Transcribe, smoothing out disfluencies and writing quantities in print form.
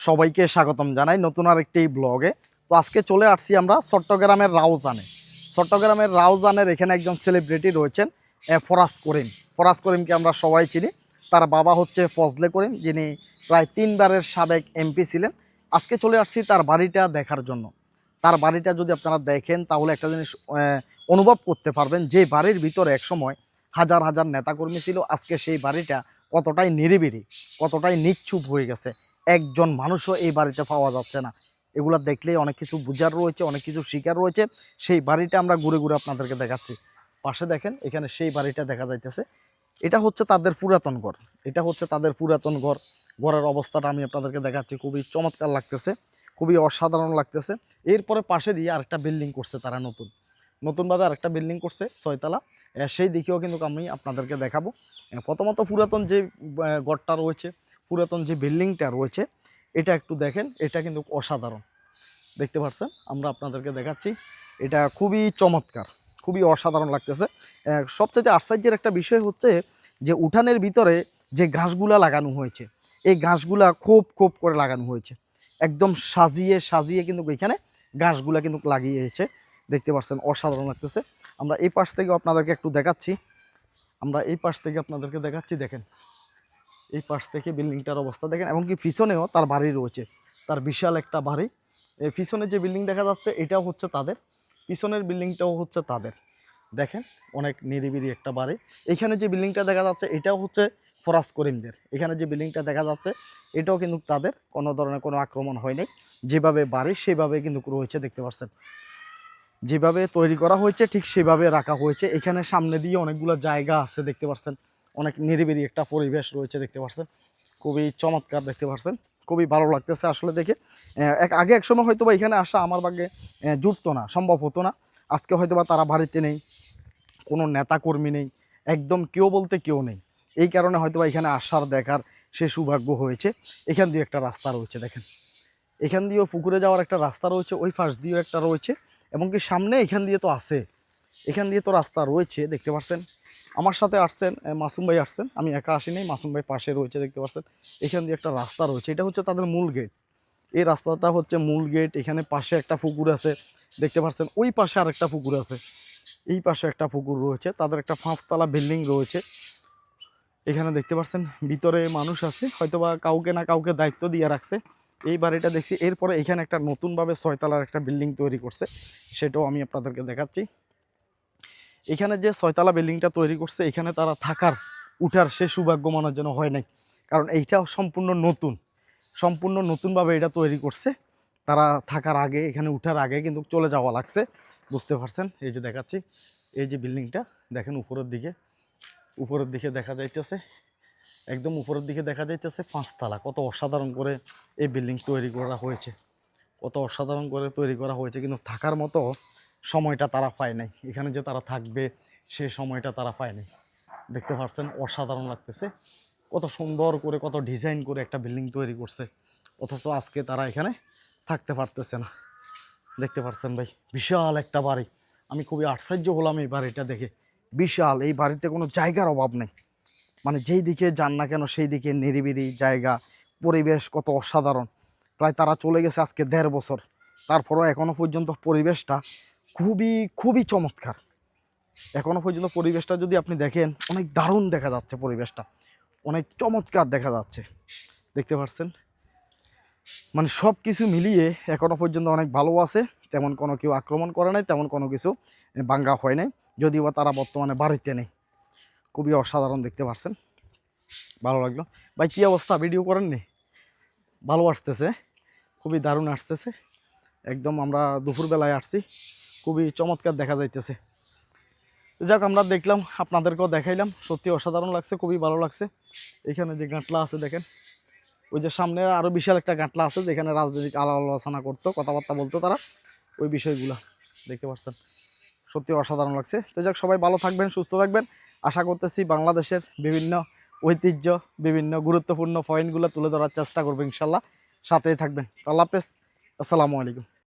সবাইকে স্বাগতম জানাই নতুন আরেকটি ব্লগে। তো আজকে চলে আসছি আমরা চট্টগ্রামের রাউজানে। চট্টগ্রামের রাউজানের এখানে একজন সেলিব্রিটি রয়েছেন, ফরাজ করিমকে আমরা সবাই চিনি। তার বাবা হচ্ছে ফজলে করিম, যিনি প্রায় 3বারের সাবেক এমপি ছিলেন। আজকে চলে আসছি তার বাড়িটা দেখার জন্য। তার বাড়িটা যদি আপনারা দেখেন তাহলে একটা জিনিস অনুভব করতে পারবেন, যে বাড়ির ভিতরে একসময় হাজার হাজার নেতাকর্মী ছিল, আজকে সেই বাড়িটা কতটাই নিরিবিলি, কতটাই নিশ্চুপ হয়ে গেছে। একজন মানুষও এই বাড়িতে পাওয়া যাচ্ছে না। এগুলো দেখলেই অনেক কিছু বুঝার রয়েছে, অনেক কিছু শিকার রয়েছে। সেই বাড়িটা আমরা ঘুরে ঘুরে আপনাদেরকে দেখাচ্ছি। পাশে দেখেন, এখানে সেই বাড়িটা দেখা যাইতেছে। এটা হচ্ছে তাদের পুরাতন ঘর, এটা হচ্ছে তাদের পুরাতন ঘর। ঘরের অবস্থাটা আমি আপনাদেরকে দেখাচ্ছি, খুবই চমৎকার লাগতেছে, খুবই অসাধারণ লাগতেছে। এরপরে পাশে দিয়ে আরেকটা বিল্ডিং করছে তারা, নতুনভাবে আরেকটা বিল্ডিং করছে 6 তলা। সেই দিকেও কিন্তু আমি আপনাদেরকে দেখাবো। প্রথমত পুরাতন যে ঘরটা রয়েছে, পুরাতন যে বিল্ডিংটা রয়েছে, এটা একটু দেখেন। এটা কিন্তু অসাধারণ, দেখতে পাচ্ছেন, আমরা আপনাদেরকে দেখাচ্ছি। এটা খুবই চমৎকার, খুবই অসাধারণ লাগতেছে। সবচেয়ে আশ্চর্যের একটা বিষয় হচ্ছে যে উঠানের ভিতরে যে ঘাসগুলা লাগানো হয়েছে, এই ঘাসগুলা খুব করে লাগানো হয়েছে, একদম সাজিয়ে সাজিয়ে কিন্তু এখানে ঘাসগুলা কিন্তু লাগিয়েছে। দেখতে পাচ্ছেন, অসাধারণ লাগতেছে। আমরা এই পাশ থেকে আপনাদেরকে একটু দেখাচ্ছি, দেখেন এই পাশ থেকে বিল্ডিংটার অবস্থা দেখেন। এমনকি পিছনেও তার বাড়ি রয়েছে, তার বিশাল একটা বাড়ি। এই পিছনে যে বিল্ডিং দেখা যাচ্ছে এটাও হচ্ছে তাদের, পিছনের বিল্ডিংটাও হচ্ছে তাদের। দেখেন, অনেক নিরিবিলি একটা বাড়ি। এখানে যে বিল্ডিংটা দেখা যাচ্ছে এটাও হচ্ছে ফরাজ করিমদের। এখানে যে বিল্ডিংটা দেখা যাচ্ছে এটাও কিন্তু তাদের, কোনো ধরনের কোনো আক্রমণ হয়নি। যেভাবে বাড়ি সেভাবে কিন্তু রয়েছে, দেখতে পাচ্ছেন। যেভাবে তৈরি করা হয়েছে ঠিক সেভাবে রাখা হয়েছে। এখানে সামনে দিয়ে অনেকগুলো জায়গা আছে, দেখতে পাচ্ছেন। অনেক নিরিবিলি একটা পরিবেশ রয়েছে, দেখতে পাচ্ছেন। খুবই চমৎকার, দেখতে পাচ্ছেন। খুবই ভালো লাগতেছে আসলে দেখে। আগে এক সময় হয়তো বা এখানে আসা আমার ভাগ্যে জুটতো না, সম্ভব হতো না। আজকে হয়তো বা তারা বাড়িতে নেই, কোনো নেতাকর্মী নেই, একদম কেউ বলতে কেউ নেই। এই কারণে হয়তো বা এখানে আসার দেখার সে সৌভাগ্য হয়েছে। এখান দিয়ে একটা রাস্তা রয়েছে, দেখেন। এখান দিয়েও পুকুরে যাওয়ার একটা রাস্তা রয়েছে, ওই পাশ দিয়েও একটা রয়েছে, এবং কি সামনে এখান দিয়ে তো আছে, এখান দিয়ে তো রাস্তা রয়েছে, দেখতে পাচ্ছেন। আমার সাথে আসছেন মাসুম ভাই, আসছেন, আমি একা আসিনি, মাসুম ভাই পাশে রয়েছে, দেখতে পাচ্ছেন। এখান দিয়ে একটা রাস্তা রয়েছে, এটা হচ্ছে তাদের মূল গেট। এই রাস্তাটা হচ্ছে মূল গেট। এখানে পাশে একটা পুকুর আছে, দেখতে পাচ্ছেন। ওই পাশে আরেকটা পুকুর আছে, এই পাশে একটা পুকুর রয়েছে। তাদের একটা 5তলা বিল্ডিং রয়েছে এখানে, দেখতে পাচ্ছেন। ভিতরে মানুষ আছে, হয়তোবা কাউকে না কাউকে দায়িত্ব দিয়ে রাখছে। এই বাড়িটা দেখছি। এরপরে এখানে একটা নতুনভাবে 6তলার একটা বিল্ডিং তৈরি করছে, সেটাও আমি আপনাদেরকে দেখাচ্ছি। এখানে যে 6তলা বিল্ডিংটা তৈরি করছে, এখানে তারা থাকার উঠার সে সৌভাগ্য মনের জন্য হয় নাই, কারণ এইটাও সম্পূর্ণ নতুনভাবে এটা তৈরি করছে। তারা থাকার আগে, এখানে উঠার আগে কিন্তু চলে যাওয়া লাগছে, বুঝতে পারছেন। এই যে দেখাচ্ছি, এই যে বিল্ডিংটা দেখেন, উপরের দিকে দেখা যাইতেছে, একদম উপরের দিকে দেখা যাইতেছে 5তলা। কত অসাধারণ করে এই বিল্ডিং তৈরি করা হয়েছে, কত অসাধারণ করে তৈরি করা হয়েছে। কিন্তু থাকার মতো সময়টা তারা পায় নাই, এখানে যে তারা থাকবে সে সময়টা তারা পায় নাই। দেখতে পাচ্ছেন, অসাধারণ লাগতেছে। কত সুন্দর করে, কত ডিজাইন করে একটা বিল্ডিং তৈরি করছে, অথচ আজকে তারা এখানে থাকতে পারতেছে না। দেখতে পাচ্ছেন ভাই, বিশাল একটা বাড়ি। আমি খুবই আশ্চর্য হলাম এই বাড়িটা দেখে। বিশাল, এই বাড়িতে কোনো জায়গার অভাব নেই। মানে যেই দিকে যান না কেন সেই দিকে নিরিবিলি জায়গা, পরিবেশ কত অসাধারণ। প্রায় তারা চলে গেছে আজকে 1.5 বছর, তারপরও এখনও পর্যন্ত পরিবেশটা খুবই চমৎকার। এখনও পর্যন্ত পরিবেশটা যদি আপনি দেখেন, অনেক দারুণ দেখা যাচ্ছে, পরিবেশটা অনেক চমৎকার দেখা যাচ্ছে, দেখতে পাচ্ছেন। মানে সব কিছু মিলিয়ে এখনও পর্যন্ত অনেক ভালো আছে। তেমন কোনো কেউ আক্রমণ করে নাই, তেমন কোনো কিছু ভাঙ্গা হয় নাই, যদিও বা তারা বর্তমানে বাড়িতে নেই। খুবই অসাধারণ, দেখতে পাচ্ছেন। ভালো লাগলো ভাই। কী অবস্থা, ভিডিও করেননি? ভালো আসতেছে, খুবই দারুণ আসতেছে। একদম আমরা দুপুরবেলায় আসছি, খুবই চমৎকার দেখা যাইতেছে। যাক, আমরা দেখলাম, আপনাদেরকেও দেখাইলাম, সত্যি অসাধারণ লাগছে, খুবই ভালো লাগছে। এখানে যে গাঁটলা আছে দেখেন, ওই যে সামনে আরও বিশাল একটা গাঁটলা আছে, যেখানে রাজনৈতিক আলোচনা করতো, কথাবার্তা বলতো তারা, ওই বিষয়গুলো দেখতে পাচ্ছেন। সত্যি অসাধারণ লাগছে। তো যাক, সবাই ভালো থাকবেন, সুস্থ থাকবেন। আশা করতেছি বাংলাদেশের বিভিন্ন ঐতিহ্য, বিভিন্ন গুরুত্বপূর্ণ পয়েন্টগুলো তুলে ধরার চেষ্টা করবো ইনশাল্লাহ। সাথেই থাকবেন। আল্লাহ হাফেজ, আসসালামু আলাইকুম।